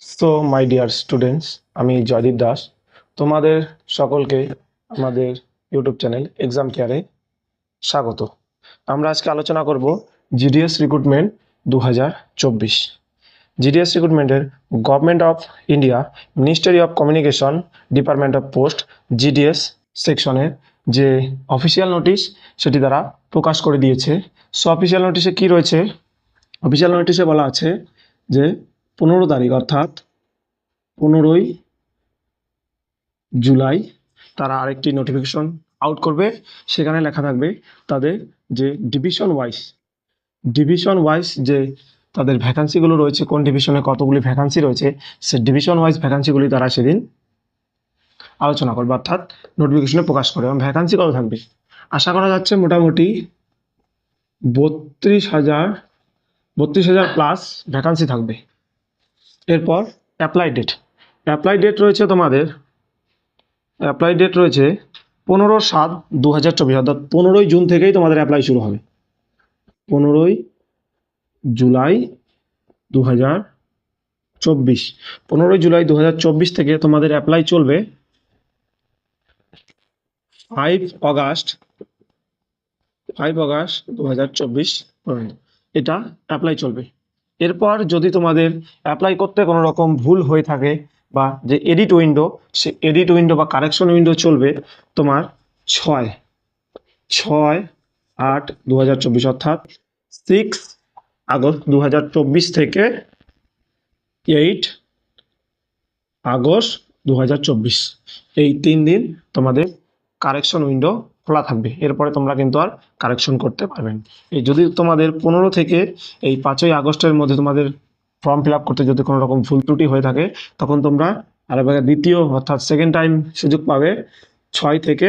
So my dear students, আমি জয়দীপ দাস। তোমাদের সকলকে আমাদের ইউটিউব চ্যানেল এক্সাম কেয়ারে স্বাগত। আমরা আজকে আলোচনা করব জিডিএস রিক্রুটমেন্ট 2024। জিডিএস রিক্রুটমেন্টের government of India ministry of communication department of post GDS সেকশনের যে অফিসিয়াল নোটিশ সেটি তারা প্রকাশ করে দিয়েছে। সো অফিসিয়াল নোটিশে কি রয়েছে? অফিসিয়াল নোটিশে বলা আছে যে 15 তারিখ অর্থাৎ 15ই জুলাই তারা আরেকটি নোটিফিকেশন আউট করবে। সেখানে লেখা থাকবে তাদের যে ডিভিশন ওয়াইজ যে তাদের ভ্যাকান্সিগুলো রয়েছে, কোন ডিভিশনে কতগুলি ভ্যাকান্সি রয়েছে, সে ডিভিশন ওয়াইজ ভ্যাকান্সিগুলি তারা সেদিন আলোচনা করবে, অর্থাৎ নোটিফিকেশনে প্রকাশ করবে। এবং ভ্যাকান্সি কত থাকবে আশা করা যাচ্ছে মোটামুটি 32,000 প্লাস ভ্যাকান্সি থাকবে। এরপর অ্যাপ্লাই ডেট রয়েছে তোমাদের। অ্যাপ্লাই ডেট রয়েছে 15/7/2024, অর্থাৎ 15ই জুন থেকেই তোমাদের অ্যাপ্লাই শুরু হবে। 15ই জুলাই 2024, 15ই জুলাই 2024 থেকে তোমাদের অ্যাপ্লাই চলবে 5 অগাস্ট 2024 পর্যন্ত এটা অ্যাপ্লাই চলবে। এরপর যদি তোমাদের অ্যাপ্লাই করতে কোনো রকম ভুল হয়ে থাকে বা যে এডিট উইন্ডো, সে এডিট উইন্ডো বা কারেকশন উইন্ডো চলবে তোমার 6/8/2024, অর্থাৎ 6 আগস্ট 2024 থেকে 8 আগস্ট 2024, এই 3 দিন তোমাদের কারেকশন উইন্ডো খোলা থাকবে। এরপরে তোমরা কিন্তু আর কারেকশন করতে পারবে না। এই যদি তোমাদের 15 থেকে এই 5ই আগস্টের মধ্যে তোমাদের ফর্ম ফিল আপ করতে যদি কোনো রকম ভুল ত্রুটি হয়ে থাকে, তখন তোমরা আরেকবার দ্বিতীয় অর্থাৎ সেকেন্ড টাইম সুযোগ পাবে 6 থেকে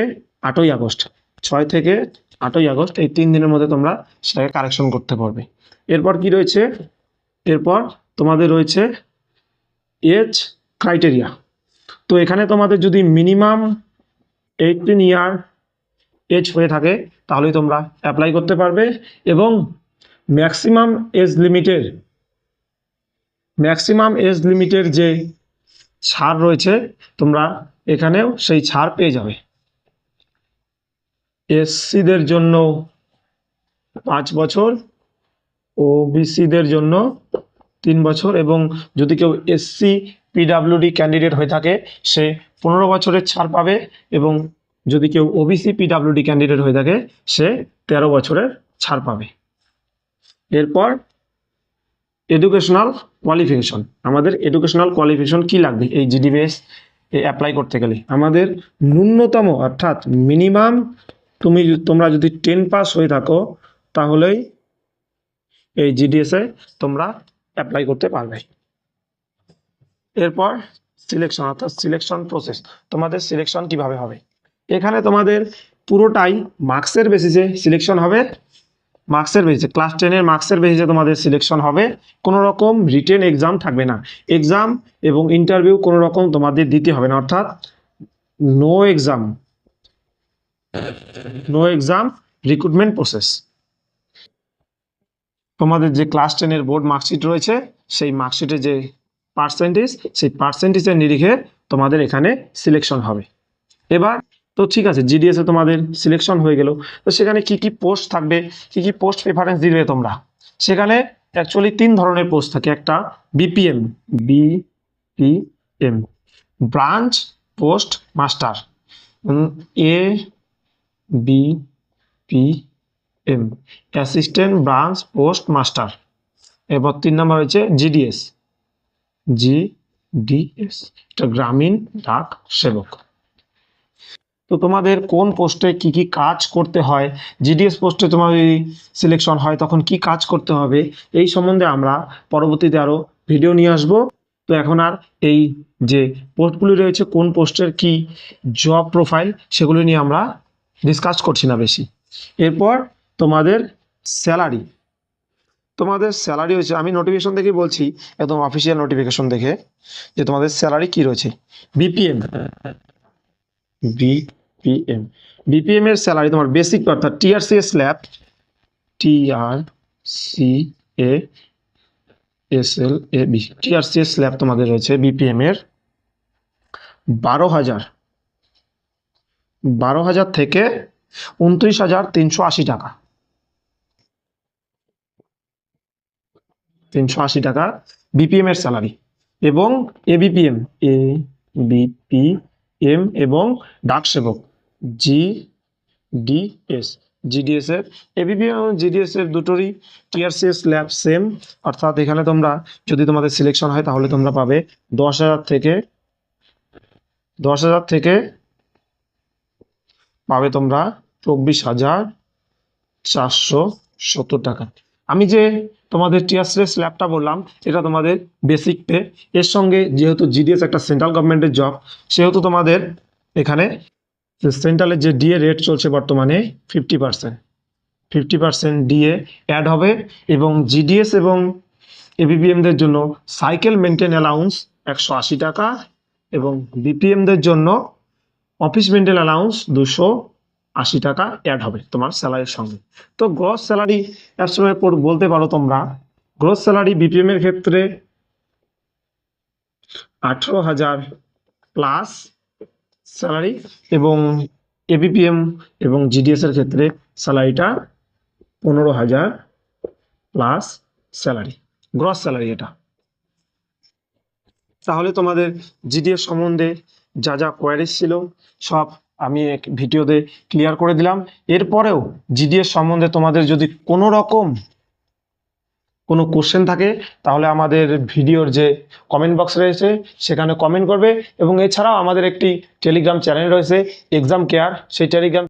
8ই আগস্ট। 6 থেকে 8ই আগস্ট এই 3 দিনের মধ্যে তোমরা সেটাকে কারেকশন করতে পারবে। এরপর কি রয়েছে? এরপর তোমাদের রয়েছে এজ ক্রাইটেরিয়া। তো এখানে তোমাদের যদি মিনিমাম 18 ইয়ার এজ হয়ে থাকে তাহলেই তোমরা অ্যাপ্লাই করতে পারবে। এবং ম্যাক্সিমাম এজ লিমিটের যে ছাড় রয়েছে তোমরা এখানেও সেই ছাড় পেয়ে যাবে। এসসিদের জন্য 5 বছর, ওবিসিদের জন্য 3 বছর, এবং যদি কেউ এসসি পিডাব্লিউডি ক্যান্ডিডেট হয়ে থাকে সে 15 বছরের ছাড় পাবে, এবং যদি কেউ ওবিসি পিডাব্লিউডি ক্যান্ডিডেট হয়ে থাকে সে 13 বছরের ছাড় পাবে। এরপর এডুকেশনাল কোয়ালিফিকেশন। আমাদের এডুকেশনাল কোয়ালিফিকেশন কি লাগবে এই জিডিএস অ্যাপ্লাই করতে গেলে? আমাদের ন্যূনতম অর্থাৎ মিনিমাম তোমরা যদি 10 পাস হয়ে থাকো তাহলেই এই জিডিএসে তোমরা অ্যাপ্লাই করতে পারবে। এরপর সিলেকশন অর্থাৎ সিলেকশন প্রসেস। তোমাদের সিলেকশন কিভাবে হবে? এখানে তোমাদের পুরোটাই মার্কসের বেসিসে সিলেকশন হবে। মার্কসের বেসিসে, ক্লাস 10-এর মার্কসের বেসিসে তোমাদের সিলেকশন হবে। কোনো রকম রিটেন এক্সাম থাকবে না। এক্সাম এবং ইন্টারভিউ কোনো রকম তোমাদের দিতে হবে না, অর্থাৎ নো এক্সাম রিক্রুটমেন্ট প্রসেস। তোমাদের যে ক্লাস 10-এর বোর্ড মার্কশিট রয়েছে সেই মার্কশিটের যে পার্সেন্টেজ, সেই পার্সেন্টেজের নিরিখে তোমাদের এখানে সিলেকশন হবে। এবার তো ঠিক আছে, জিডিএসে তোমাদের সিলেকশন হয়ে গেল, তো সেখানে কি কি পোস্ট থাকবে, কি কি পোস্ট প্রেফারেন্স দিবে তোমরা? সেখানে অ্যাকচুয়ালি 3 ধরনের পোস্ট থাকে। একটা BPM branch post master, ABPM assistant branch post master. এবার 3 নম্বর হচ্ছে জিডিএস, এটা গ্রামীণ ডাক সেবক। তো তোমাদের কোন পোস্টে কি কি কাজ করতে হয়, জিডিএস পোস্টে তোমার যদি সিলেকশন হয় তখন কি কাজ করতে হবে, এই সম্বন্ধে আমরা পরবর্তীতে আরও ভিডিও নিয়ে আসব। তো এখন আর এই যে পোস্টগুলি রয়েছে, কোন পোস্টের কি জব প্রোফাইল, সেগুলি নিয়ে আমরা ডিসকাস করছি না বেশি। এরপর তোমাদের স্যালারি হচ্ছে, আমি নোটিফিকেশন দেখে বলছি, একদম অফিসিয়াল নোটিফিকেশন দেখে, যে তোমাদের স্যালারি কি রয়েছে। বিপিএম এর স্যালারি তোমার বেসিক অর্থাৎ টিআরসিএ স্ল্যাব, SLAB TRCS স্ল্যাব তোমাদের রয়েছে BPM এর 12,000 থেকে 29,380 টাকা, 380 টাকা BPM এর স্যালারি। এবং ABPM এবং ডাক সেবক GDS এর ABPM এবং GDS এর দুটোরই TRCS স্ল্যাব সেম, অর্থাৎ এখানে তোমরা যদি তোমাদের সিলেকশন হয় তাহলে তোমরা পাবে 10,000 থেকে পাবে তোমরা 24,470 টাকা। আমি যে তোমাদের TRCS স্ল্যাবটা বললাম এটা তোমাদের বেসিক পে, এর সঙ্গে যেহেতু GDS একটা সেন্ট্রাল গভর্নমেন্টের জব সেহেতু তোমাদের এখানে সেন্ট্রালের যে ডিএ রেট চলছে বর্তমানে 50% ডিএ অ্যাড হবে। এবং GDS এবং ABPMদের জন্য সাইকেল মেনটেন অ্যালাউন্স 180 টাকা এবং BPMদের জন্য অফিস মেনটেন অ্যালাউন্স 280 টাকা অ্যাড হবে তোমার স্যালারির সঙ্গে। তো গ্রস স্যালারি অ্যাবসলিউট বলতে পারো তোমরা, গ্রস স্যালারি BPM এর ক্ষেত্রে 18,000 প্লাস স্যালারি এবং ABPM এবং GDS এর ক্ষেত্রে স্যালারিটা 15,000 প্লাস স্যালারি, গ্রস স্যালারি এটা। তাহলে তোমাদের GDS সম্বন্ধে যা যা কোয়ারিজ ছিল সব আমি এক ভিডিওতে ক্লিয়ার করে দিলাম। এরপরেও GDS সম্বন্ধে তোমাদের যদি কোনো রকম কোনো কোশ্চেন থাকে তাহলে আমাদের ভিডিওর যে কমেন্ট বক্স রয়েছে সেখানে কমেন্ট করবে। এবং এছাড়াও আমাদের একটি টেলিগ্রাম চ্যানেল রয়েছে এক্সাম কেয়ার, সেই টেলিগ্রাম